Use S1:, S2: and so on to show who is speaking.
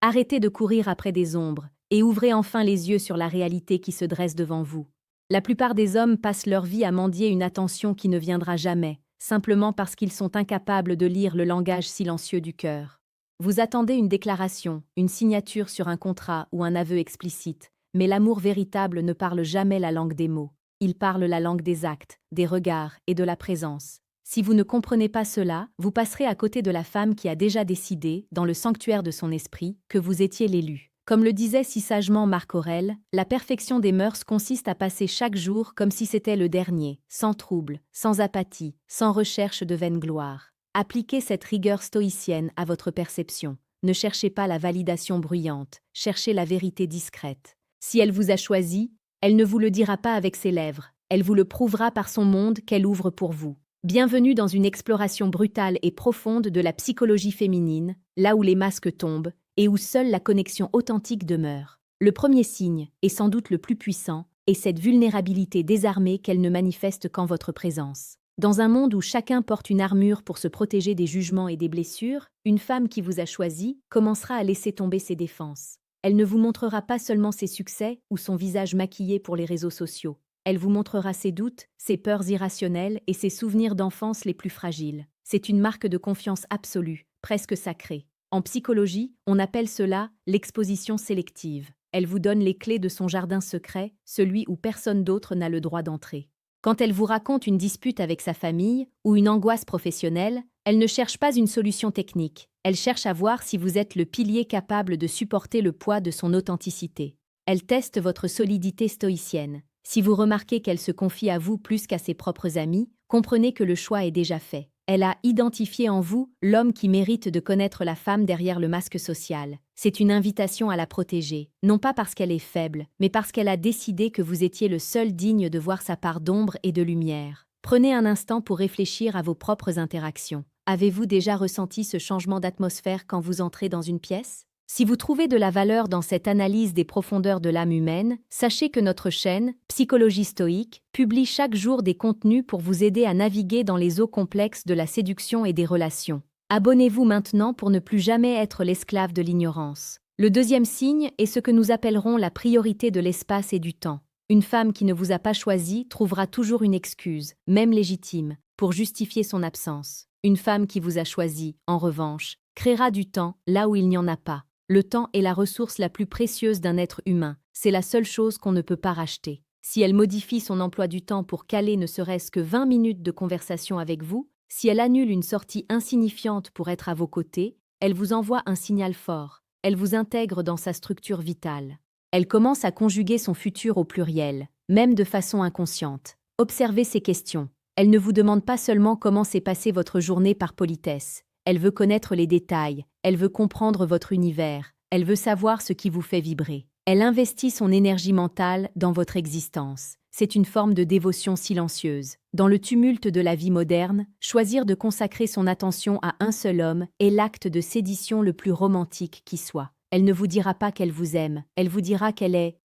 S1: Arrêtez de courir après des ombres et ouvrez enfin les yeux sur la réalité qui se dresse devant vous. La plupart des hommes passent leur vie à mendier une attention qui ne viendra jamais, simplement parce qu'ils sont incapables de lire le langage silencieux du cœur. Vous attendez une déclaration, une signature sur un contrat ou un aveu explicite, mais l'amour véritable ne parle jamais la langue des mots. Il parle la langue des actes, des regards et de la présence. Si vous ne comprenez pas cela, vous passerez à côté de la femme qui a déjà décidé, dans le sanctuaire de son esprit, que vous étiez l'élu. Comme le disait si sagement Marc Aurèle, la perfection des mœurs consiste à passer chaque jour comme si c'était le dernier, sans trouble, sans apathie, sans recherche de vaine gloire. Appliquez cette rigueur stoïcienne à votre perception. Ne cherchez pas la validation bruyante, cherchez la vérité discrète. Si elle vous a choisi, elle ne vous le dira pas avec ses lèvres, elle vous le prouvera par son monde qu'elle ouvre pour vous. Bienvenue dans une exploration brutale et profonde de la psychologie féminine, là où les masques tombent et où seule la connexion authentique demeure. Le premier signe, et sans doute le plus puissant, est cette vulnérabilité désarmée qu'elle ne manifeste qu'en votre présence. Dans un monde où chacun porte une armure pour se protéger des jugements et des blessures, une femme qui vous a choisi commencera à laisser tomber ses défenses. Elle ne vous montrera pas seulement ses succès ou son visage maquillé pour les réseaux sociaux. Elle vous montrera ses doutes, ses peurs irrationnelles et ses souvenirs d'enfance les plus fragiles. C'est une marque de confiance absolue, presque sacrée. En psychologie, on appelle cela l'exposition sélective. Elle vous donne les clés de son jardin secret, celui où personne d'autre n'a le droit d'entrer. Quand elle vous raconte une dispute avec sa famille ou une angoisse professionnelle, elle ne cherche pas une solution technique. Elle cherche à voir si vous êtes le pilier capable de supporter le poids de son authenticité. Elle teste votre solidité stoïcienne. Si vous remarquez qu'elle se confie à vous plus qu'à ses propres amis, comprenez que le choix est déjà fait. Elle a identifié en vous l'homme qui mérite de connaître la femme derrière le masque social. C'est une invitation à la protéger, non pas parce qu'elle est faible, mais parce qu'elle a décidé que vous étiez le seul digne de voir sa part d'ombre et de lumière. Prenez un instant pour réfléchir à vos propres interactions. Avez-vous déjà ressenti ce changement d'atmosphère quand vous entrez dans une pièce ? Si vous trouvez de la valeur dans cette analyse des profondeurs de l'âme humaine, sachez que notre chaîne, Psychologie Stoïque, publie chaque jour des contenus pour vous aider à naviguer dans les eaux complexes de la séduction et des relations. Abonnez-vous maintenant pour ne plus jamais être l'esclave de l'ignorance. Le deuxième signe est ce que nous appellerons la priorité de l'espace et du temps. Une femme qui ne vous a pas choisi trouvera toujours une excuse, même légitime, pour justifier son absence. Une femme qui vous a choisi, en revanche, créera du temps là où il n'y en a pas. Le temps est la ressource la plus précieuse d'un être humain, c'est la seule chose qu'on ne peut pas racheter. Si elle modifie son emploi du temps pour caler ne serait-ce que 20 minutes de conversation avec vous, si elle annule une sortie insignifiante pour être à vos côtés, elle vous envoie un signal fort, elle vous intègre dans sa structure vitale. Elle commence à conjuguer son futur au pluriel, même de façon inconsciente. Observez ses questions. Elle ne vous demande pas seulement comment s'est passée votre journée par politesse. Elle veut connaître les détails, elle veut comprendre votre univers, elle veut savoir ce qui vous fait vibrer. Elle investit son énergie mentale dans votre existence. C'est une forme de dévotion silencieuse. Dans le tumulte de la vie moderne, choisir de consacrer son attention à un seul homme est l'acte de sédition le plus romantique qui soit. Elle ne vous dira pas qu'elle vous aime, elle vous dira qu'elle est